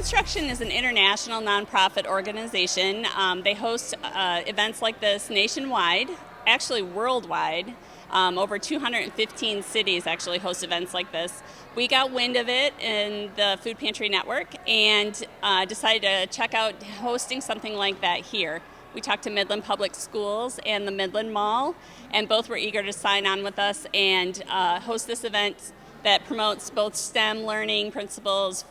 Canstruction is an international nonprofit organization. They host events like this nationwide, actually worldwide. Over 215 cities actually host events like this. We got wind of it in the Food Pantry Network and decided to check out hosting something like that here. We talked to Midland Public Schools and the Midland Mall, and both were eager to sign on with us and host this event that promotes both STEM learning principles,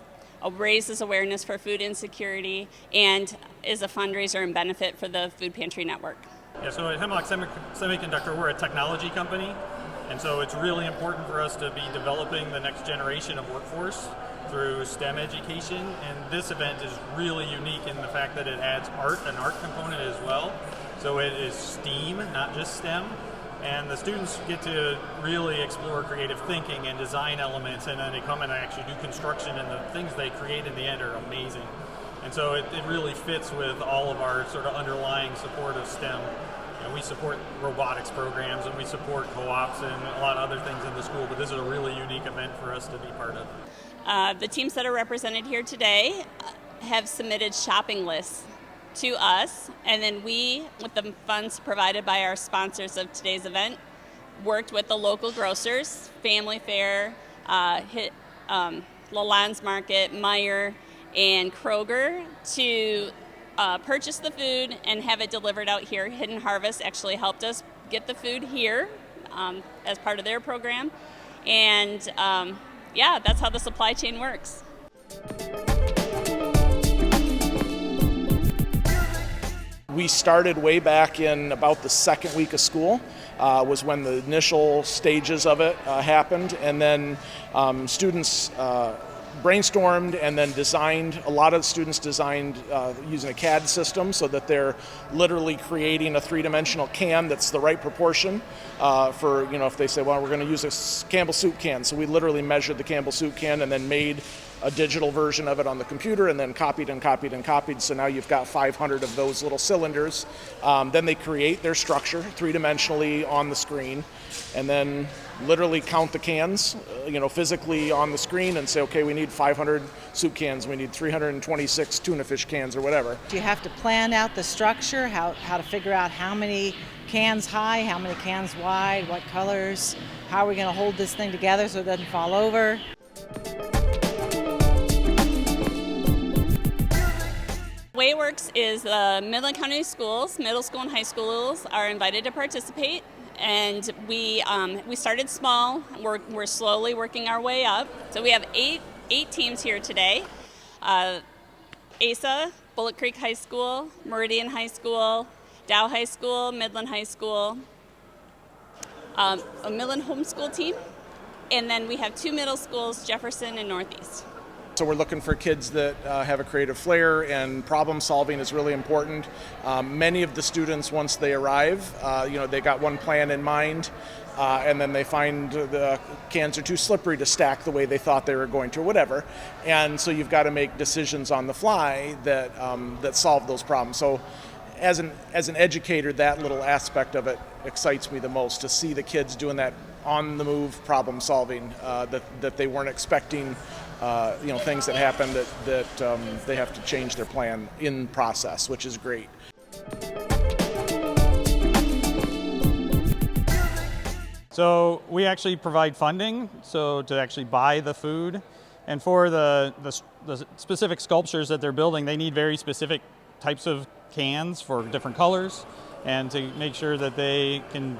raises awareness for food insecurity, and is a fundraiser and benefit for the Food Pantry Network. Yeah, so at Hemlock Semiconductor, we're a technology company, and so it's really important for us to be developing the next generation of workforce through STEM education, and this event is really unique in the fact that it adds an art component as well. So it is STEAM, not just STEM, and the students get to really explore creative thinking and design elements, and then they come and actually do construction, and the things they create in the end are amazing. And so it really fits with all of our sort of underlying support of STEM. And we support robotics programs, and we support co-ops and a lot of other things in the school, but this is a really unique event for us to be part of. The teams that are represented here today have submitted shopping lists to us, and then we, with the funds provided by our sponsors of today's event, worked with the local grocers, Family Fare, Lalonde's Market, Meijer, and Kroger to purchase the food and have it delivered out here. Hidden Harvest actually helped us get the food here as part of their program, and that's how the supply chain works. We started way back in about the second week of school, was when the initial stages of it happened, and then students brainstormed and then designed. A lot of the students designed using a CAD system so that they're literally creating a three-dimensional can that's the right proportion for, if they say, well, we're going to use a Campbell soup can. So we literally measured the Campbell soup can and then made a digital version of it on the computer and then copied and copied and copied. So now you've got 500 of those little cylinders. Then they create their structure three-dimensionally on the screen and then literally count the cans, physically on the screen and say, okay, we need 500 soup cans, we need 326 tuna fish cans or whatever. You have to plan out the structure, how to figure out how many cans high, how many cans wide, what colors, how are we going to hold this thing together so it doesn't fall over. The way it works is the Midland County schools, middle school and high schools, are invited to participate. And we started small. We're slowly working our way up. So we have eight teams here today. ASA, Bullet Creek High School, Meridian High School, Dow High School, Midland High School, a Midland homeschool team, and then we have two middle schools, Jefferson and Northeast. So we're looking for kids that have a creative flair, and problem solving is really important. Many of the students, once they arrive, they got one plan in mind, and then they find the cans are too slippery to stack the way they thought they were going to, or whatever. And so you've got to make decisions on the fly that solve those problems. So as an educator, that little aspect of it excites me the most, to see the kids doing that on-the-move problem solving that they weren't expecting. Things that happen that they have to change their plan in process, which is great. So we actually provide funding to actually buy the food, and for the specific sculptures that they're building, they need very specific types of cans for different colors and to make sure that they can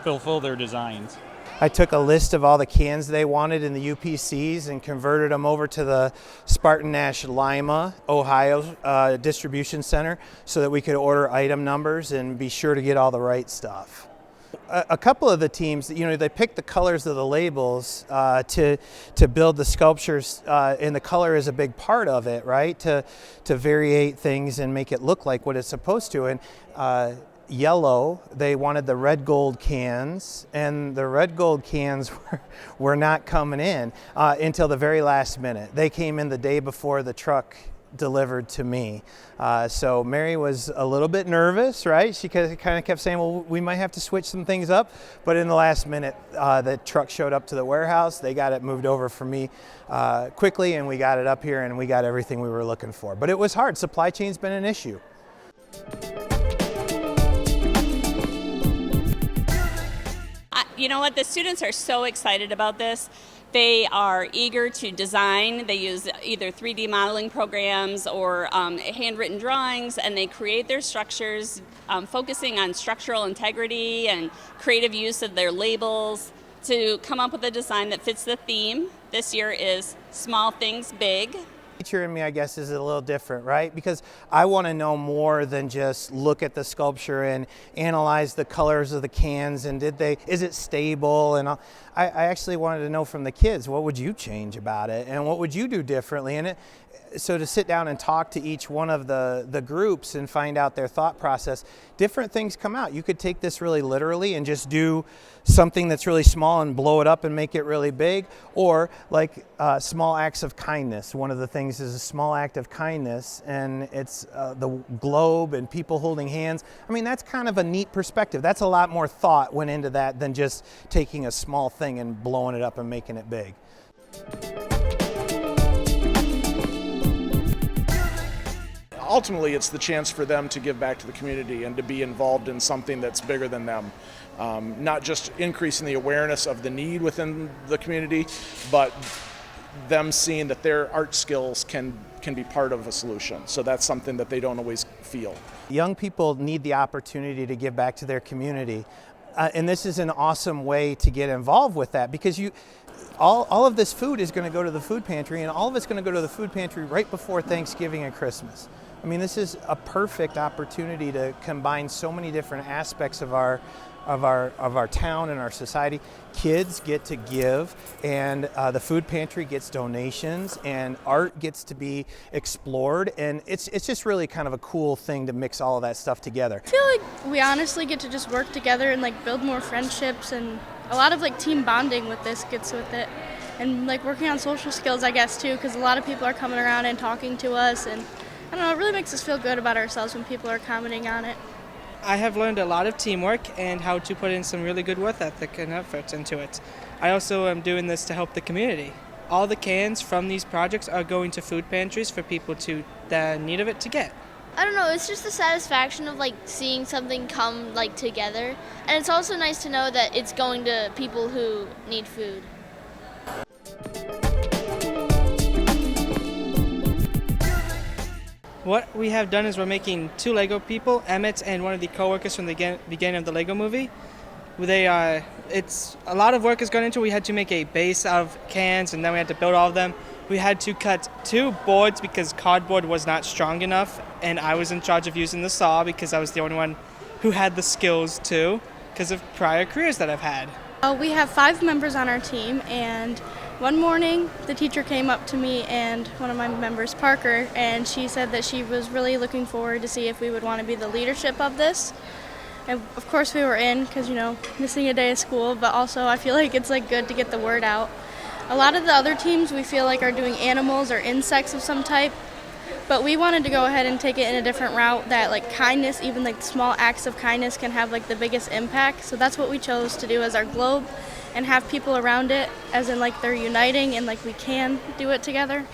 fulfill their designs. I took a list of all the cans they wanted in the UPCs and converted them over to the Spartan Nash Lima, Ohio distribution center so that we could order item numbers and be sure to get all the right stuff. A couple of the teams, they picked the colors of the labels to build the sculptures, and the color is a big part of it, right? To variate things and make it look like what it's supposed to. And yellow, they wanted the red gold cans, and the red gold cans were not coming in until the very last minute. They came in the day before the truck delivered to me. So Mary was a little bit nervous, right? She kind of kept saying, well, we might have to switch some things up. But in the last minute, the truck showed up to the warehouse. They got it moved over for me quickly, and we got it up here, and we got everything we were looking for. But it was hard. Supply chain's been an issue. You know what? The students are so excited about this. They are eager to design. They use either 3D modeling programs or handwritten drawings, and they create their structures focusing on structural integrity and creative use of their labels to come up with a design that fits the theme. This year is Small Things Big. Teacher in me, I guess, is a little different, right? Because I want to know more than just look at the sculpture and analyze the colors of the cans and is it stable? And I actually wanted to know from the kids, what would you change about it and what would you do differently in it? So to sit down and talk to each one of the groups and find out their thought process, different things come out. You could take this really literally and just do something that's really small and blow it up and make it really big, or like small acts of kindness. One of the things is a small act of kindness, and it's the globe and people holding hands. I mean, that's kind of a neat perspective. That's a lot more thought went into that than just taking a small thing and blowing it up and making it big. Ultimately, it's the chance for them to give back to the community and to be involved in something that's bigger than them. Not just increasing the awareness of the need within the community, but them seeing that their art skills can be part of a solution. So that's something that they don't always feel. Young people need the opportunity to give back to their community. And this is an awesome way to get involved with that, because all of this food is going to go to the food pantry, and all of it's going to go to the food pantry right before Thanksgiving and Christmas. I mean, this is a perfect opportunity to combine so many different aspects of our town and our society. Kids get to give, and the food pantry gets donations, and art gets to be explored, and it's just really kind of a cool thing to mix all of that stuff together. I feel like we honestly get to just work together and like build more friendships, and a lot of like team bonding with this gets with it, and like working on social skills, I guess, too, because a lot of people are coming around and talking to us, and I don't know, it really makes us feel good about ourselves when people are commenting on it. I have learned a lot of teamwork and how to put in some really good work ethic and effort into it. I also am doing this to help the community. All the cans from these projects are going to food pantries for people that need of it to get. I don't know, it's just the satisfaction of like seeing something come like together, and it's also nice to know that it's going to people who need food. What we have done is we're making 2 Lego people, Emmett and one of the co-workers from the beginning of the Lego movie. It's a lot of work has gone into it. We had to make a base of cans, and then we had to build all of them. We had to cut 2 boards because cardboard was not strong enough, and I was in charge of using the saw because I was the only one who had the skills too, because of prior careers that I've had. We have 5 members on our team, and one morning the teacher came up to me and one of my members, Parker, and she said that she was really looking forward to see if we would want to be the leadership of this. And of course we were in because, you know, missing a day of school, but also I feel like it's like good to get the word out. A lot of the other teams we feel like are doing animals or insects of some type, but we wanted to go ahead and take it in a different route that like kindness, even like small acts of kindness can have like the biggest impact. So that's what we chose to do as our globe and have people around it as in like they're uniting and like we can do it together.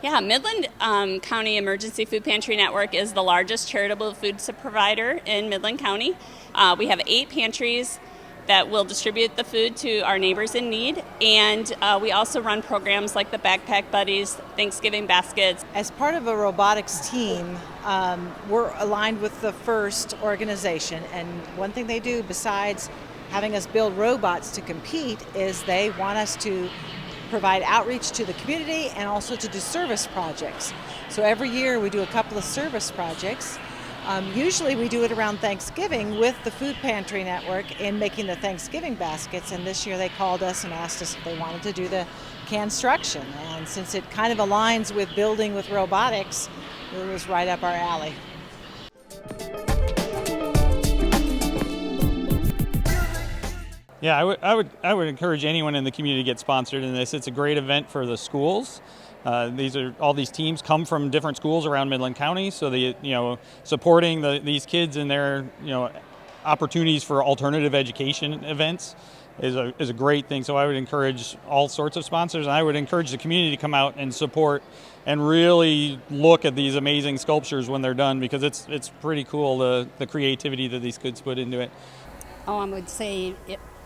Yeah, Midland County Emergency Food Pantry Network is the largest charitable food provider in Midland County. We have 8 pantries that will distribute the food to our neighbors in need, and we also run programs like the Backpack Buddies, Thanksgiving Baskets. As part of a robotics team, we're aligned with the FIRST organization, and one thing they do besides having us build robots to compete is they want us to provide outreach to the community and also to do service projects. So every year we do a couple of service projects. Usually we do it around Thanksgiving with the Food Pantry Network in making the Thanksgiving baskets, and this year they called us and asked us if they wanted to do the Canstruction. And since it kind of aligns with building with robotics, it was right up our alley. Yeah, I would encourage anyone in the community to get sponsored in this. It's a great event for the schools. All these teams come from different schools around Midland County, so supporting these kids in their opportunities for alternative education events is a great thing. So I would encourage all sorts of sponsors, and I would encourage the community to come out and support and really look at these amazing sculptures when they're done, because it's pretty cool, the creativity that these kids put into it. Oh, I would say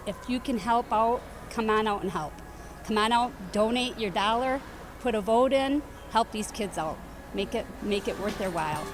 if you can help out, come on out and help. Come on out, donate your dollar, put a vote in, help these kids out. Make it worth their while.